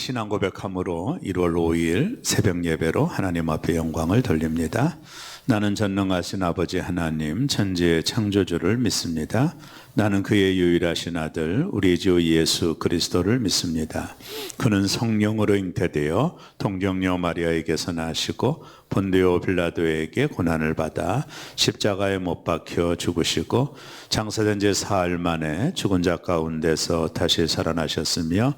신앙 고백함으로 1월 5일 새벽 예배로 하나님 앞에 영광을 돌립니다. 나는 전능하신 아버지 하나님 천지의 창조주를 믿습니다. 나는 그의 유일하신 아들 우리 주 예수 그리스도를 믿습니다. 그는 성령으로 잉태되어 동정녀 마리아에게서 나시고 본디오 빌라도에게 고난을 받아 십자가에 못 박혀 죽으시고 장사된 지 사흘 만에 죽은 자 가운데서 다시 살아나셨으며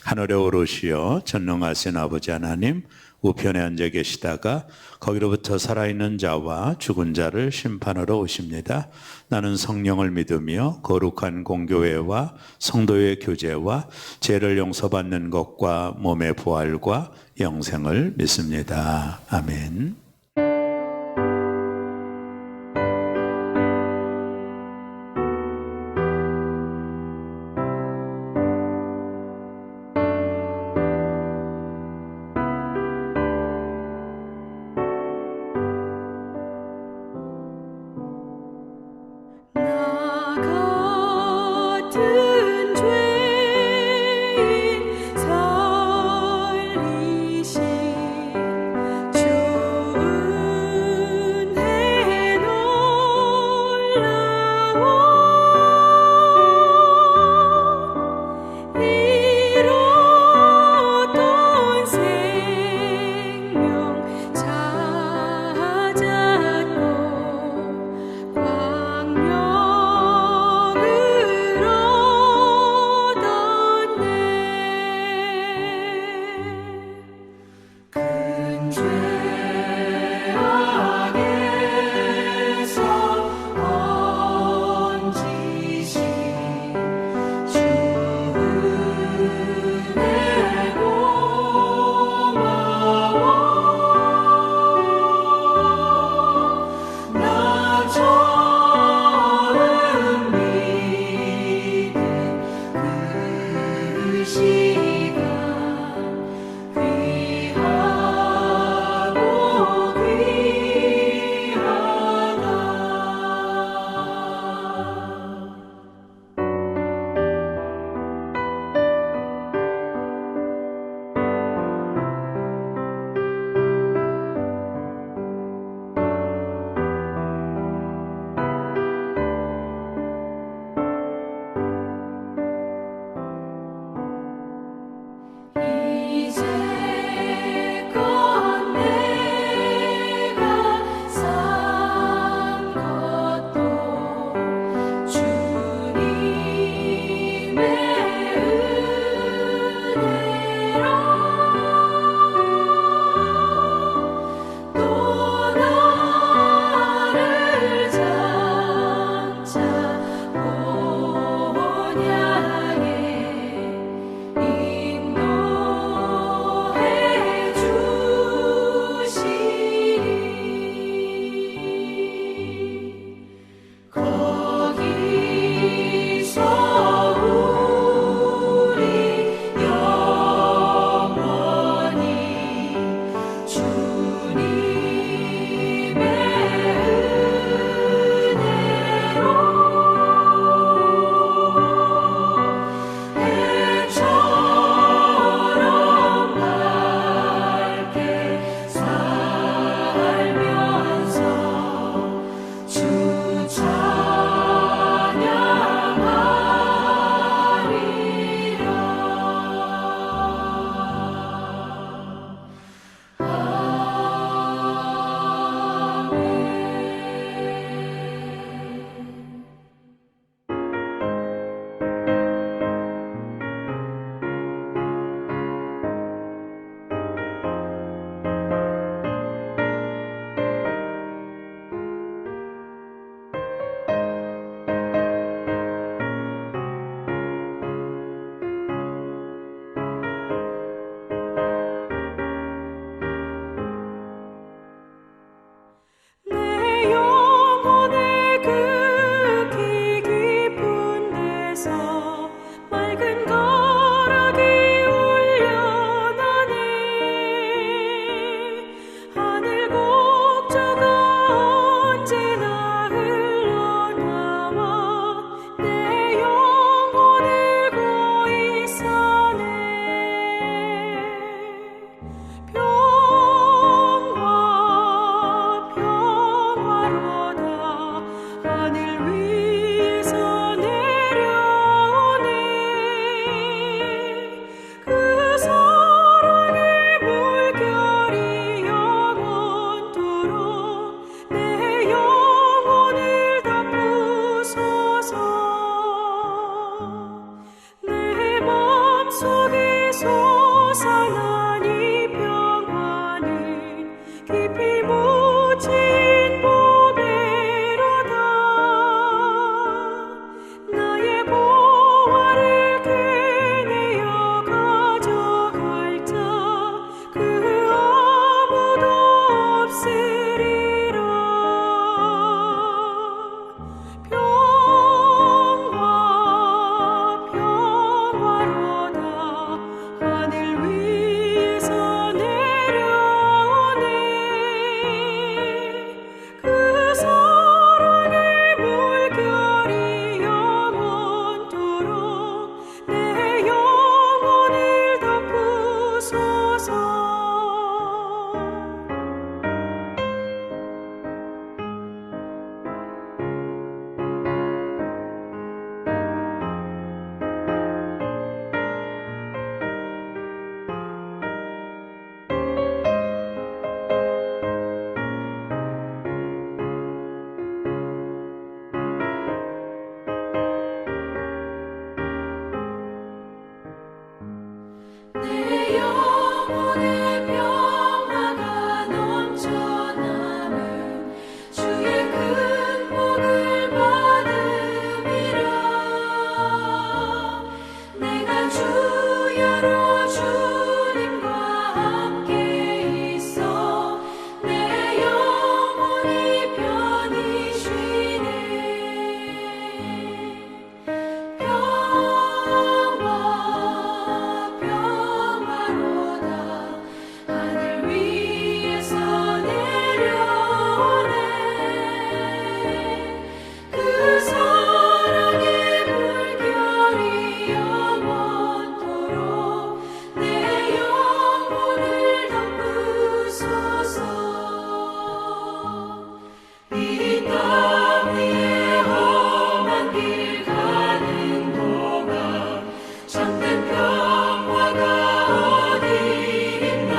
하늘에 오르시어 전능하신 아버지 하나님 우편에 앉아 계시다가 거기로부터 살아있는 자와 죽은 자를 심판하러 오십니다. 나는 성령을 믿으며 거룩한 공교회와 성도의 교제와 죄를 용서받는 것과 몸의 부활과 영생을 믿습니다. 아멘. 살리신 주 살라니 평화는 깊이 묻힌 보배로다. 나의 보화를 되뇌어 가져갈 자 그 아무도 없으리라. 평화로다. 하늘 위에서 내려오네. 그 사랑의 물결이 영원토록 내 영혼을 덮으소서. 내 영혼의 평화가 넘쳐남은 주의 큰 복을 받음이라. 내가 주야로 주님과 함께 있어 내 영혼이 편히 쉬네. 평화로다. 하늘 위에서 내려오네. 그 사랑의 물결이 영원토록 내 영혼을 덮으소서. 이 땅 위에 험한 길 가는 동안 참된 평화가 어디 있나.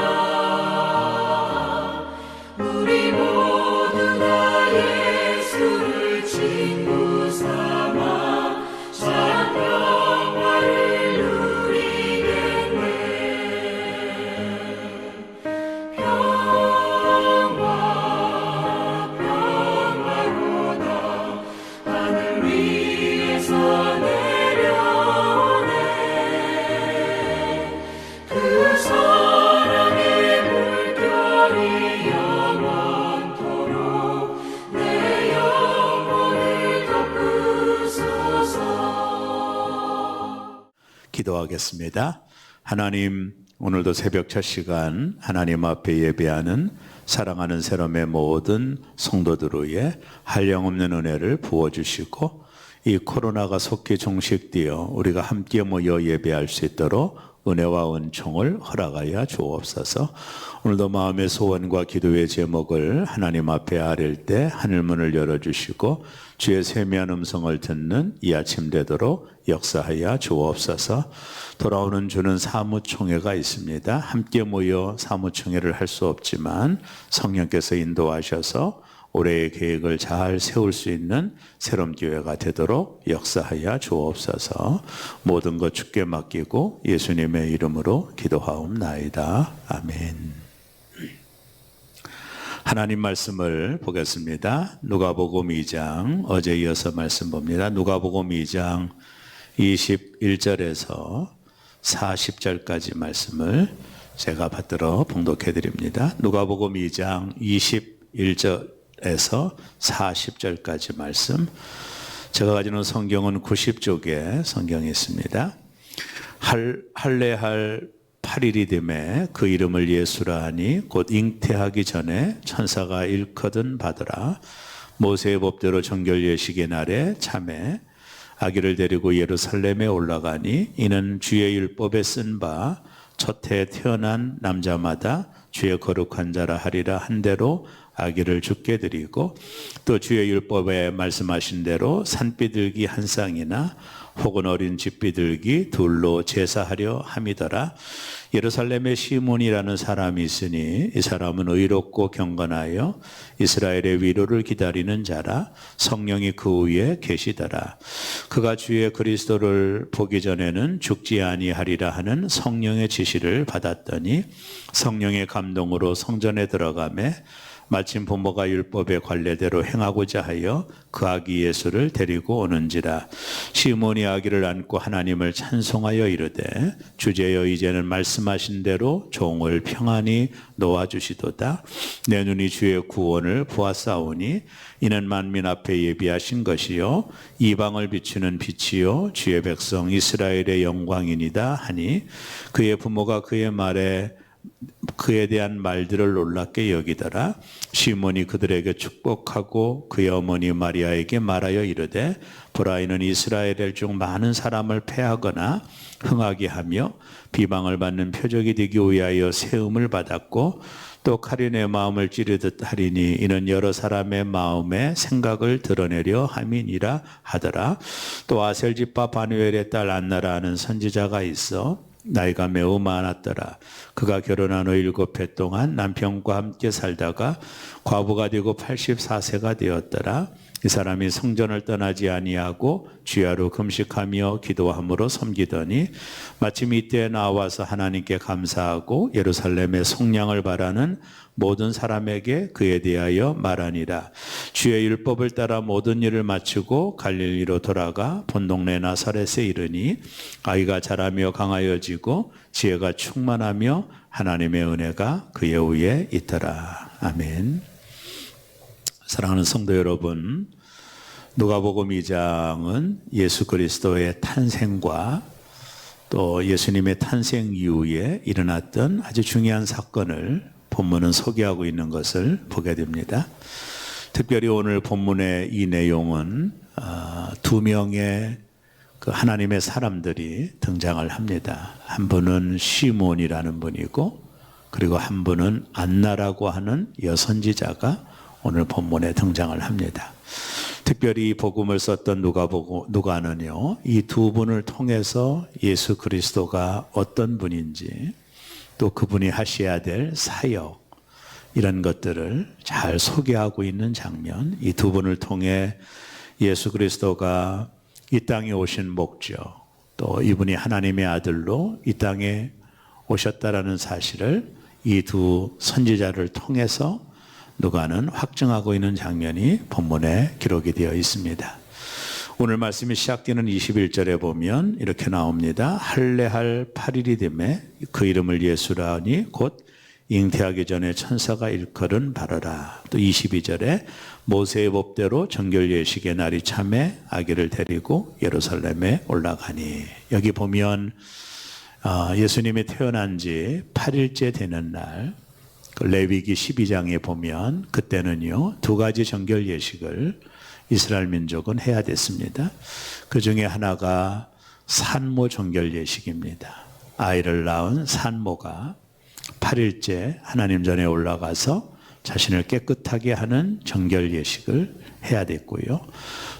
우리 모두가 예수를 친구 삼아 참 평화를 누리겠네. 평화로다. 하늘 위에서 내려오네. 그 사랑의 물결이 영원토록 내 영혼을 덮으소서. 기도하겠습니다. 하나님, 오늘도 새벽 첫 시간 하나님 앞에 예배하는 사랑하는 새롬의 모든 성도들 위해 한량없는 은혜를 부어주시고 이 코로나가 속히 종식되어 우리가 함께 모여 예배할 수 있도록 은혜와 은총을 허락하여 주옵소서. 오늘도 마음의 소원과 기도의 제목을 하나님 앞에 아릴 때 하늘문을 열어주시고 주의 세미한 음성을 듣는 이 아침 되도록 역사하여 주옵소서. 돌아오는 주는 사무총회가 있습니다. 함께 모여 사무총회를 할 수 없지만 성령께서 인도하셔서 올해의 계획을 잘 세울 수 있는 새로운 교회가 되도록 역사하여 주옵소서. 모든 것 주께 맡기고 예수님의 이름으로 기도하옵나이다. 아멘. 하나님 말씀을 보겠습니다. 누가복음 2장, 어제 이어서 말씀 봅니다. 누가복음 2장 21절에서 40절까지 말씀을 제가 받들어 봉독해 드립니다. 누가복음 2장 21절에서 40절까지 말씀. 제가 가지는 성경은 90쪽에 성경이 있습니다. 할례할 8일이 되매 그 이름을 예수라 하니 곧 잉태하기 전에 천사가 일거든 받으라. 모세의 법대로 정결 예식의 날에 참에 아기를 데리고 예루살렘에 올라가니 이는 주의 율법에 쓴 바 첫해 태어난 남자마다 주의 거룩한 자라 하리라 한 대로 아기를 죽게 드리고 또 주의 율법에 말씀하신 대로 산비둘기 한 쌍이나 혹은 어린 집비둘기 둘로 제사하려 함이더라. 예루살렘에 시몬이라는 사람이 있으니 이 사람은 의롭고 경건하여 이스라엘의 위로를 기다리는 자라. 성령이 그 위에 계시더라. 그가 주의 그리스도를 보기 전에는 죽지 아니하리라 하는 성령의 지시를 받았더니 성령의 감동으로 성전에 들어가매 마침 부모가 율법의 관례대로 행하고자 하여 그 아기 예수를 데리고 오는지라. 시몬이 아기를 안고 하나님을 찬송하여 이르되 주제여 이제는 말씀하신 대로 종을 평안히 놓아주시도다. 내 눈이 주의 구원을 보았사오니 이는 만민 앞에 예비하신 것이요 이방을 비추는 빛이요 주의 백성 이스라엘의 영광이니이다 하니 그의 부모가 그에 대한 말들을 놀랍게 여기더라. 시몬이 그들에게 축복하고 그의 어머니 마리아에게 말하여 이르되 보라 이는 이스라엘 중 많은 사람을 패하거나 흥하게 하며 비방을 받는 표적이 되기 위하여 세움을 받았고 또 칼이 내 마음을 찌르듯 하리니 이는 여러 사람의 마음의 생각을 드러내려 함이니라 하더라. 또 아셀집파 바누엘의 딸 안나라 하는 선지자가 있어 나이가 매우 많았더라. 그가 결혼한 후 7해 동안 남편과 함께 살다가 과부가 되고 84세가 되었더라. 이 사람이 성전을 떠나지 아니하고 주야로 금식하며 기도함으로 섬기더니 마침 이때에 나와서 하나님께 감사하고 예루살렘의 속량을 바라는 모든 사람에게 그에 대하여 말하니라. 주의 율법을 따라 모든 일을 마치고 갈릴리로 돌아가 본 동네 나사렛에 이르니 아이가 자라며 강하여지고 지혜가 충만하며 하나님의 은혜가 그의 위에 있더라. 아멘. 사랑하는 성도 여러분, 누가복음 2장은 예수 그리스도의 탄생과 또 예수님의 탄생 이후에 일어났던 아주 중요한 사건을 본문은 소개하고 있는 것을 보게 됩니다. 특별히 오늘 본문의 이 내용은 두 명의 그 하나님의 사람들이 등장을 합니다. 한 분은 시몬이라는 분이고 그리고 한 분은 안나라고 하는 여선지자가 오늘 본문에 등장을 합니다. 특별히 복음을 썼던 누가는요, 이 두 분을 통해서 예수 그리스도가 어떤 분인지 또 그분이 하셔야 될 사역 이런 것들을 잘 소개하고 있는 장면, 이 두 분을 통해 예수 그리스도가 이 땅에 오신 목적, 또 이분이 하나님의 아들로 이 땅에 오셨다라는 사실을 이 두 선지자를 통해서 누가는 확증하고 있는 장면이 본문에 기록이 되어 있습니다. 오늘 말씀이 시작되는 21절에 보면 이렇게 나옵니다. 할례할 8일이 되매 그 이름을 예수라니 곧 잉태하기 전에 천사가 일컬은 바라라. 또 22절에 모세의 법대로 정결 예식의 날이 참에 아기를 데리고 예루살렘에 올라가니. 여기 보면 예수님이 태어난 지 8일째 되는 날, 레위기 12장에 보면 그때는요, 두 가지 정결 예식을 이스라엘 민족은 해야 됐습니다. 그 중에 하나가 산모 정결 예식입니다. 아이를 낳은 산모가 8일째 하나님 전에 올라가서 자신을 깨끗하게 하는 정결 예식을 해야 됐고요.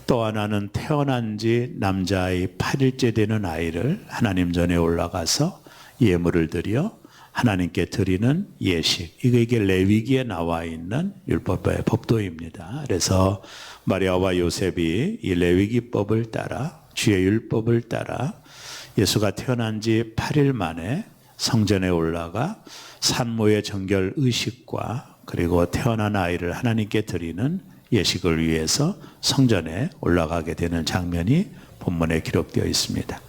또 하나는 태어난 지 남자아이 8일째 되는 아이를 하나님 전에 올라가서 예물을 드려 하나님께 드리는 예식. 이게 레위기에 나와 있는 율법의 법도입니다. 그래서 마리아와 요셉이 이 레위기법을 따라, 주의 율법을 따라 예수가 태어난 지 8일 만에 성전에 올라가 산모의 정결 의식과 그리고 태어난 아이를 하나님께 드리는 예식을 위해서 성전에 올라가게 되는 장면이 본문에 기록되어 있습니다.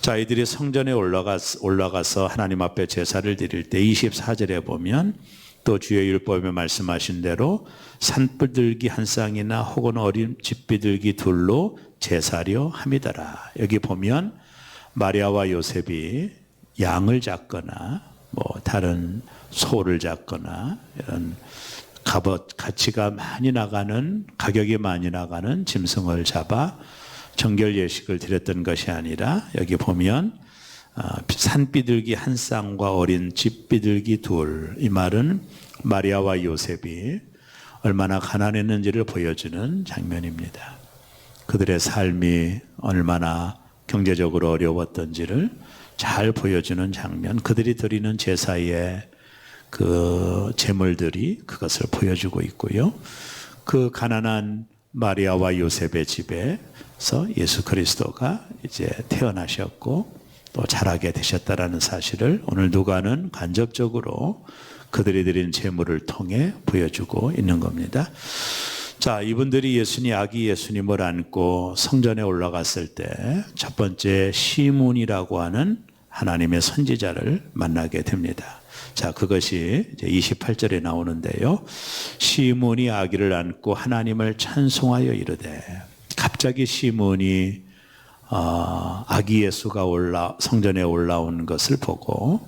자, 이들이 성전에 올라가서 하나님 앞에 제사를 드릴 때 24절에 보면 또 주의 율법에 말씀하신 대로 산비둘기 한 쌍이나 혹은 어린 집비둘기 둘로 제사려 함이더라. 여기 보면 마리아와 요셉이 양을 잡거나 다른 소를 잡거나 이런 가치가 많이 나가는, 가격이 많이 나가는 짐승을 잡아 정결 예식을 드렸던 것이 아니라 여기 보면 산비둘기 한 쌍과 어린 집비둘기 둘, 이 말은 마리아와 요셉이 얼마나 가난했는지를 보여주는 장면입니다. 그들의 삶이 얼마나 경제적으로 어려웠던지를 잘 보여주는 장면, 그들이 드리는 제사의 그 제물들이 그것을 보여주고 있고요. 그 가난한 마리아와 요셉의 집에서 예수 그리스도가 이제 태어나셨고 또 자라게 되셨다라는 사실을 오늘 누가는 간접적으로 그들이 드린 제물을 통해 보여주고 있는 겁니다. 자, 이분들이 아기 예수님을 안고 성전에 올라갔을 때 첫 번째 시몬이라고 하는 하나님의 선지자를 만나게 됩니다. 자, 그것이 이제 28절에 나오는데요. 시몬이 아기를 안고 하나님을 찬송하여 이르되, 갑자기 시몬이 아기 예수가 성전에 올라온 것을 보고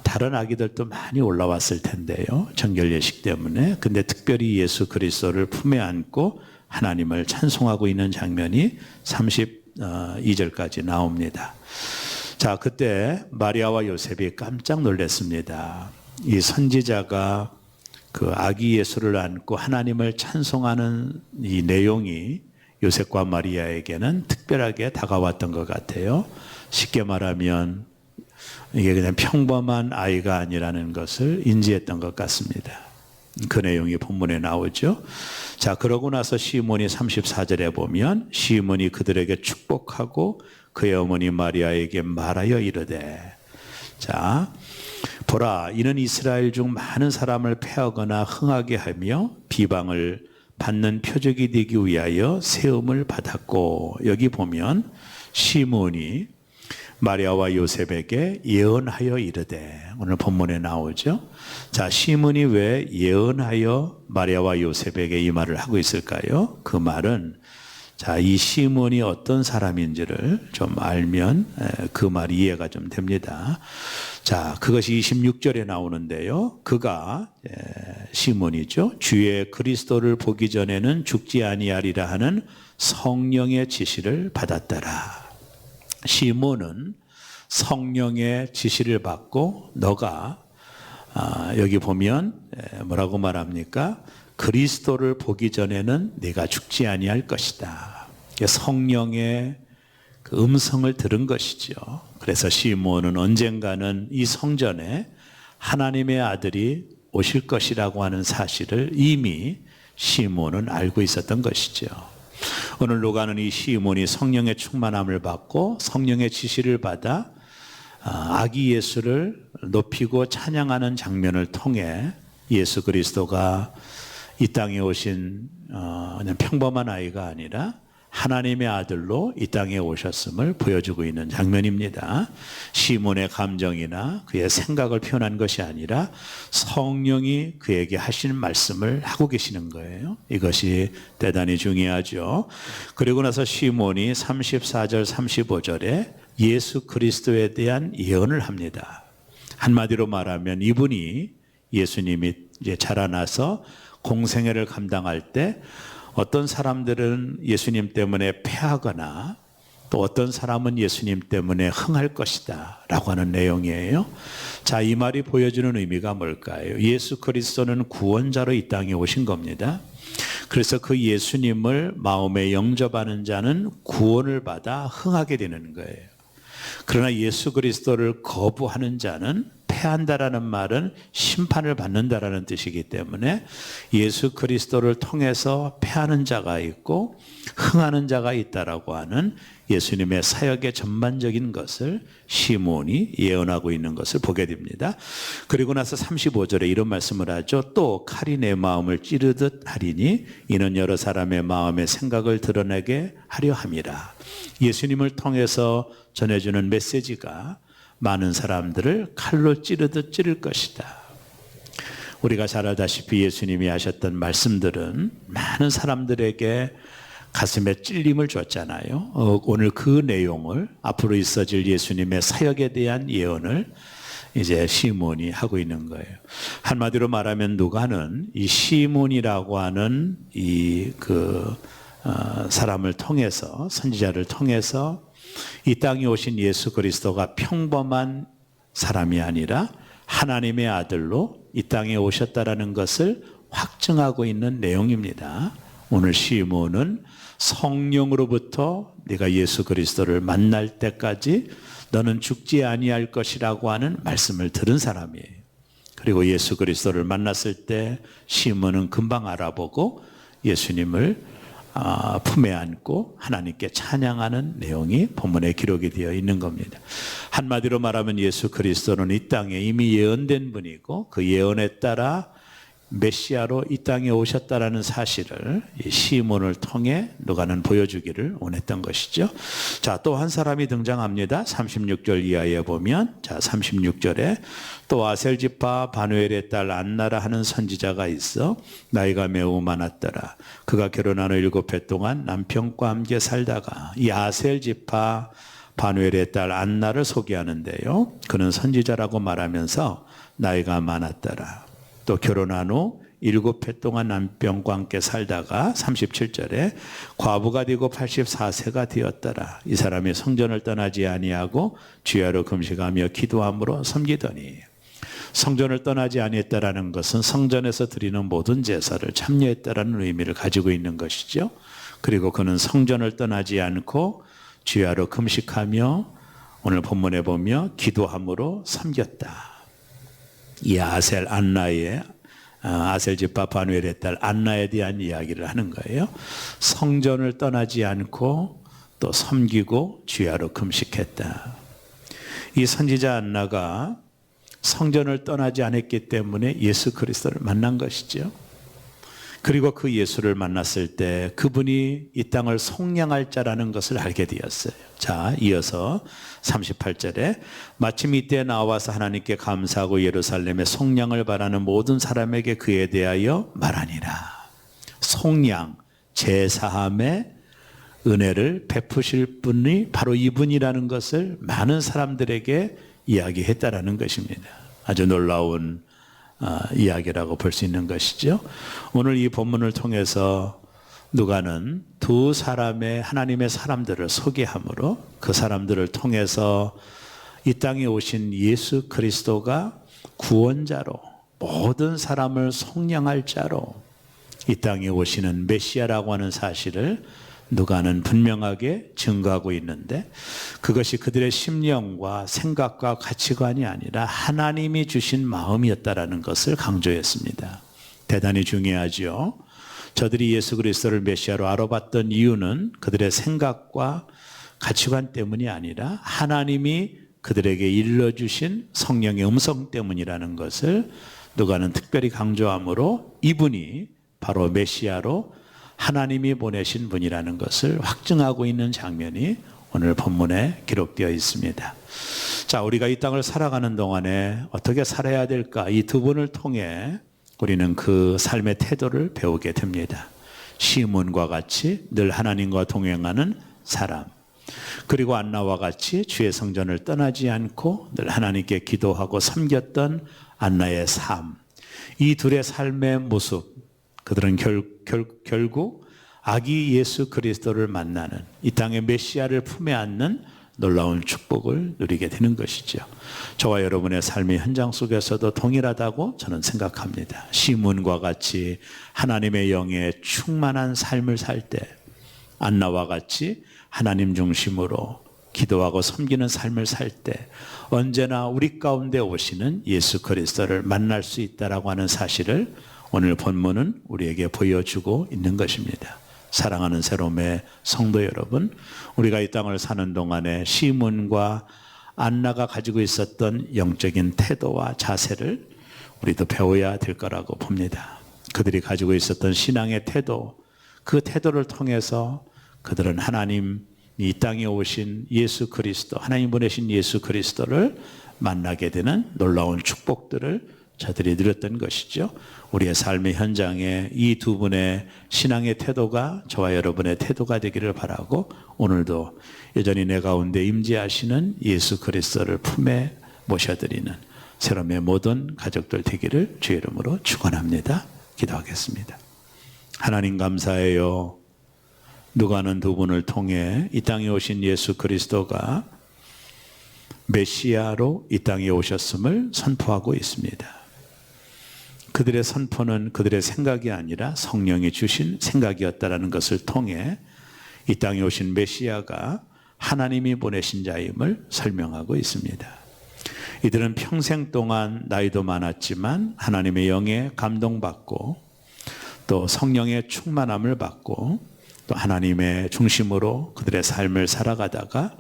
다른 아기들도 많이 올라왔을 텐데요. 정결 예식 때문에. 근데 특별히 예수 그리스도를 품에 안고 하나님을 찬송하고 있는 장면이 32절까지 나옵니다. 자, 그때 마리아와 요셉이 깜짝 놀랐습니다. 이 선지자가 그 아기 예수를 안고 하나님을 찬송하는 이 내용이 요셉과 마리아에게는 특별하게 다가왔던 것 같아요. 쉽게 말하면 이게 그냥 평범한 아이가 아니라는 것을 인지했던 것 같습니다. 그 내용이 본문에 나오죠. 자, 그러고 나서 시몬이 34절에 보면 시몬이 그들에게 축복하고 그의 어머니 마리아에게 말하여 이르되, 자, 보라, 이는 이스라엘 중 많은 사람을 패하거나 흥하게 하며 비방을 받는 표적이 되기 위하여 세움을 받았고, 여기 보면 시몬이 마리아와 요셉에게 예언하여 이르되, 오늘 본문에 나오죠. 자, 시몬이 왜 예언하여 마리아와 요셉에게 이 말을 하고 있을까요? 그 말은, 자, 이 시몬이 어떤 사람인지를 좀 알면 그 말이 이해가 좀 됩니다. 자, 그것이 26절에 나오는데요. 그가 시몬이죠. 주의 그리스도를 보기 전에는 죽지 아니하리라 하는 성령의 지시를 받았더라. 시몬은 성령의 지시를 받고 너가 여기 보면 뭐라고 말합니까? 그리스도를 보기 전에는 네가 죽지 아니할 것이다. 성령의 그 음성을 들은 것이죠. 그래서 시몬은 언젠가는 이 성전에 하나님의 아들이 오실 것이라고 하는 사실을 이미 시몬은 알고 있었던 것이죠. 오늘 누가는 이 시몬이 성령의 충만함을 받고 성령의 지시를 받아 아기 예수를 높이고 찬양하는 장면을 통해 예수 그리스도가 이 땅에 오신 그냥 평범한 아이가 아니라 하나님의 아들로 이 땅에 오셨음을 보여주고 있는 장면입니다. 시몬의 감정이나 그의 생각을 표현한 것이 아니라 성령이 그에게 하시는 말씀을 하고 계시는 거예요. 이것이 대단히 중요하죠. 그리고 나서 시몬이 34절 35절에 예수 그리스도에 대한 예언을 합니다. 한마디로 말하면 이분이 예수님이 이제 자라나서 공생애를 감당할 때 어떤 사람들은 예수님 때문에 패하거나 또 어떤 사람은 예수님 때문에 흥할 것이다 라고 하는 내용이에요. 자, 이 말이 보여주는 의미가 뭘까요? 예수 그리스도는 구원자로 이 땅에 오신 겁니다. 그래서 그 예수님을 마음에 영접하는 자는 구원을 받아 흥하게 되는 거예요. 그러나 예수 그리스도를 거부하는 자는 패한다라는 말은 심판을 받는다라는 뜻이기 때문에 예수 그리스도를 통해서 패하는 자가 있고 흥하는 자가 있다라고 하는 예수님의 사역의 전반적인 것을 시몬이 예언하고 있는 것을 보게 됩니다. 그리고 나서 35절에 이런 말씀을 하죠. 또 칼이 내 마음을 찌르듯 하리니 이는 여러 사람의 마음의 생각을 드러내게 하려 함이라. 예수님을 통해서 전해주는 메시지가 많은 사람들을 칼로 찌르듯 찌를 것이다. 우리가 잘 알다시피 예수님이 하셨던 말씀들은 많은 사람들에게 가슴에 찔림을 줬잖아요. 오늘 그 내용을 앞으로 있어질 예수님의 사역에 대한 예언을 이제 시몬이 하고 있는 거예요. 한마디로 말하면 누가는 이 시몬이라고 하는 사람을 통해서, 선지자를 통해서 이 땅에 오신 예수 그리스도가 평범한 사람이 아니라 하나님의 아들로 이 땅에 오셨다라는 것을 확증하고 있는 내용입니다. 오늘 시몬은 성령으로부터 네가 예수 그리스도를 만날 때까지 너는 죽지 아니할 것이라고 하는 말씀을 들은 사람이에요. 그리고 예수 그리스도를 만났을 때 시몬은 금방 알아보고 예수님을 품에 안고 하나님께 찬양하는 내용이 본문에 기록이 되어 있는 겁니다. 한마디로 말하면 예수 그리스도는 이 땅에 이미 예언된 분이고 그 예언에 따라 메시아로 이 땅에 오셨다라는 사실을 이 시몬을 통해 누가는 보여주기를 원했던 것이죠. 자, 또 한 사람이 등장합니다. 36절 이하에 보면, 자, 36절에 또 아셀지파 바누엘의 딸 안나라 하는 선지자가 있어 나이가 매우 많았더라. 그가 결혼한 후 7해 동안 남편과 함께 살다가 이 아셀지파 바누엘의 딸 안나를 소개하는데요. 그는 선지자라고 말하면서 나이가 많았더라. 또 결혼한 후 7해 동안 남편과 함께 살다가 37절에 과부가 되고 84세가 되었더라. 이 사람이 성전을 떠나지 아니하고 주야로 금식하며 기도함으로 섬기더니, 성전을 떠나지 아니했다라는 것은 성전에서 드리는 모든 제사를 참여했다라는 의미를 가지고 있는 것이죠. 그리고 그는 성전을 떠나지 않고 주야로 금식하며 오늘 본문에 보며 기도함으로 섬겼다. 이 아셀지파 바누엘의 딸 안나에 대한 이야기를 하는 거예요. 성전을 떠나지 않고 또 섬기고 주야로 금식했다. 이 선지자 안나가 성전을 떠나지 않았기 때문에 예수 그리스도를 만난 것이죠. 그리고 그 예수를 만났을 때 그분이 이 땅을 속량할 자라는 것을 알게 되었어요. 자, 이어서 38절에 마침 이때 나와서 하나님께 감사하고 예루살렘의 속량을 바라는 모든 사람에게 그에 대하여 말하니라. 속량, 제사함의 은혜를 베푸실 분이 바로 이분이라는 것을 많은 사람들에게 이야기했다라는 것입니다. 아주 놀라운 이야기라고 볼 수 있는 것이죠. 오늘 이 본문을 통해서 누가는 두 사람의 하나님의 사람들을 소개함으로 그 사람들을 통해서 이 땅에 오신 예수 그리스도가 구원자로 모든 사람을 속량할 자로 이 땅에 오시는 메시아라고 하는 사실을 누가는 분명하게 증거하고 있는데, 그것이 그들의 심령과 생각과 가치관이 아니라 하나님이 주신 마음이었다라는 것을 강조했습니다. 대단히 중요하죠. 저들이 예수 그리스도를 메시아로 알아봤던 이유는 그들의 생각과 가치관 때문이 아니라 하나님이 그들에게 일러주신 성령의 음성 때문이라는 것을 누가는 특별히 강조하므로 이분이 바로 메시아로 하나님이 보내신 분이라는 것을 확증하고 있는 장면이 오늘 본문에 기록되어 있습니다. 자, 우리가 이 땅을 살아가는 동안에 어떻게 살아야 될까? 이 두 분을 통해 우리는 그 삶의 태도를 배우게 됩니다. 시몬과 같이 늘 하나님과 동행하는 사람, 그리고 안나와 같이 주의 성전을 떠나지 않고 늘 하나님께 기도하고 섬겼던 안나의 삶, 이 둘의 삶의 모습, 그들은 결국 아기 예수 그리스도를 만나는 이 땅의 메시아를 품에 안는 놀라운 축복을 누리게 되는 것이죠. 저와 여러분의 삶의 현장 속에서도 동일하다고 저는 생각합니다. 시몬과 같이 하나님의 영에 충만한 삶을 살 때, 안나와 같이 하나님 중심으로 기도하고 섬기는 삶을 살 때 언제나 우리 가운데 오시는 예수 그리스도를 만날 수 있다라고 하는 사실을 오늘 본문은 우리에게 보여주고 있는 것입니다. 사랑하는 새롬의 성도 여러분, 우리가 이 땅을 사는 동안에 시몬과 안나가 가지고 있었던 영적인 태도와 자세를 우리도 배워야 될 거라고 봅니다. 그들이 가지고 있었던 신앙의 태도, 그 태도를 통해서 그들은 하나님 이 땅에 오신 예수 그리스도, 하나님 보내신 예수 그리스도를 만나게 되는 놀라운 축복들을 저들이 누렸던 것이죠. 우리의 삶의 현장에 이 두 분의 신앙의 태도가 저와 여러분의 태도가 되기를 바라고, 오늘도 여전히 내 가운데 임재하시는 예수 그리스도를 품에 모셔드리는 새롬의 모든 가족들 되기를 주의 이름으로 축원합니다. 기도하겠습니다. 하나님 감사해요. 누가는 두 분을 통해 이 땅에 오신 예수 그리스도가 메시아로 이 땅에 오셨음을 선포하고 있습니다. 그들의 선포는 그들의 생각이 아니라 성령이 주신 생각이었다라는 것을 통해 이 땅에 오신 메시아가 하나님이 보내신 자임을 설명하고 있습니다. 이들은 평생 동안 나이도 많았지만 하나님의 영에 감동받고 또 성령의 충만함을 받고 또 하나님의 중심으로 그들의 삶을 살아가다가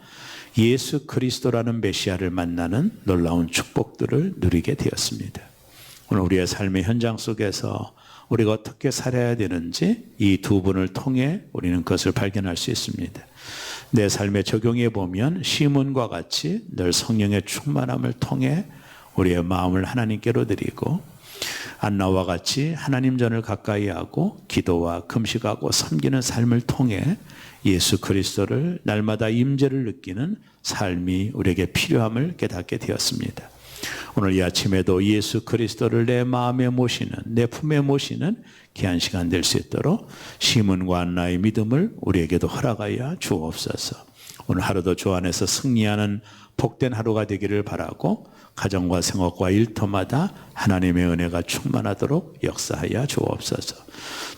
예수 그리스도라는 메시아를 만나는 놀라운 축복들을 누리게 되었습니다. 오늘 우리의 삶의 현장 속에서 우리가 어떻게 살아야 되는지 이 두 분을 통해 우리는 그것을 발견할 수 있습니다. 내 삶에 적용해 보면 시몬과 같이 늘 성령의 충만함을 통해 우리의 마음을 하나님께로 드리고 안나와 같이 하나님 전을 가까이 하고 기도와 금식하고 섬기는 삶을 통해 예수 그리스도를 날마다 임재를 느끼는 삶이 우리에게 필요함을 깨닫게 되었습니다. 오늘 이 아침에도 예수 그리스도를 내 마음에 모시는, 내 품에 모시는 귀한 시간 될 수 있도록 시몬과 안나의 믿음을 우리에게도 허락하여 주옵소서. 오늘 하루도 주 안에서 승리하는 복된 하루가 되기를 바라고 가정과 생업과 일터마다 하나님의 은혜가 충만하도록 역사하여 주옵소서.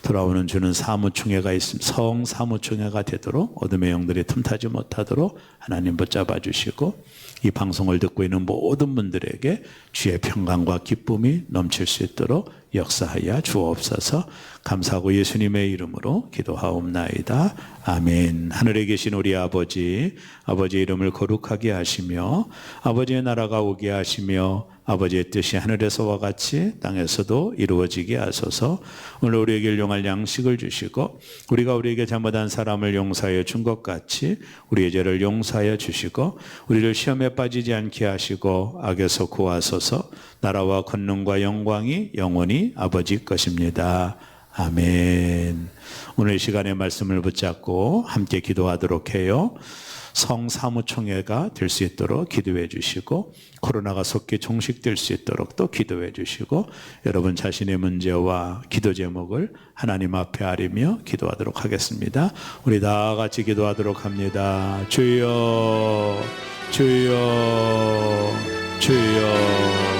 돌아오는 주는 사무총회가 있음 성사무총회가 되도록 어둠의 영들이 틈타지 못하도록 하나님 붙잡아 주시고 이 방송을 듣고 있는 모든 분들에게 주의 평강과 기쁨이 넘칠 수 있도록 역사하여 주옵소서. 감사하고 예수님의 이름으로 기도하옵나이다. 아멘. 하늘에 계신 우리 아버지의 이름을 거룩하게 하시며 아버지의 나라가 오게 하시며 아버지의 뜻이 하늘에서와 같이 땅에서도 이루어지게 하소서. 오늘 우리에게 일용할 양식을 주시고 우리가 우리에게 잘못한 사람을 용서하여 준 것 같이 우리의 죄를 용서하여 주시고 우리를 시험에 빠지지 않게 하시고 악에서 구하소서. 나라와 권능과 영광이 영원히 아버지 것입니다. 아멘. 오늘 이 시간의 말씀을 붙잡고 함께 기도하도록 해요. 성사무총회가 될 수 있도록 기도해 주시고 코로나가 속히 종식될 수 있도록 또 기도해 주시고 여러분 자신의 문제와 기도 제목을 하나님 앞에 아리며 기도하도록 하겠습니다. 우리 다 같이 기도하도록 합니다. 주여 주여 주여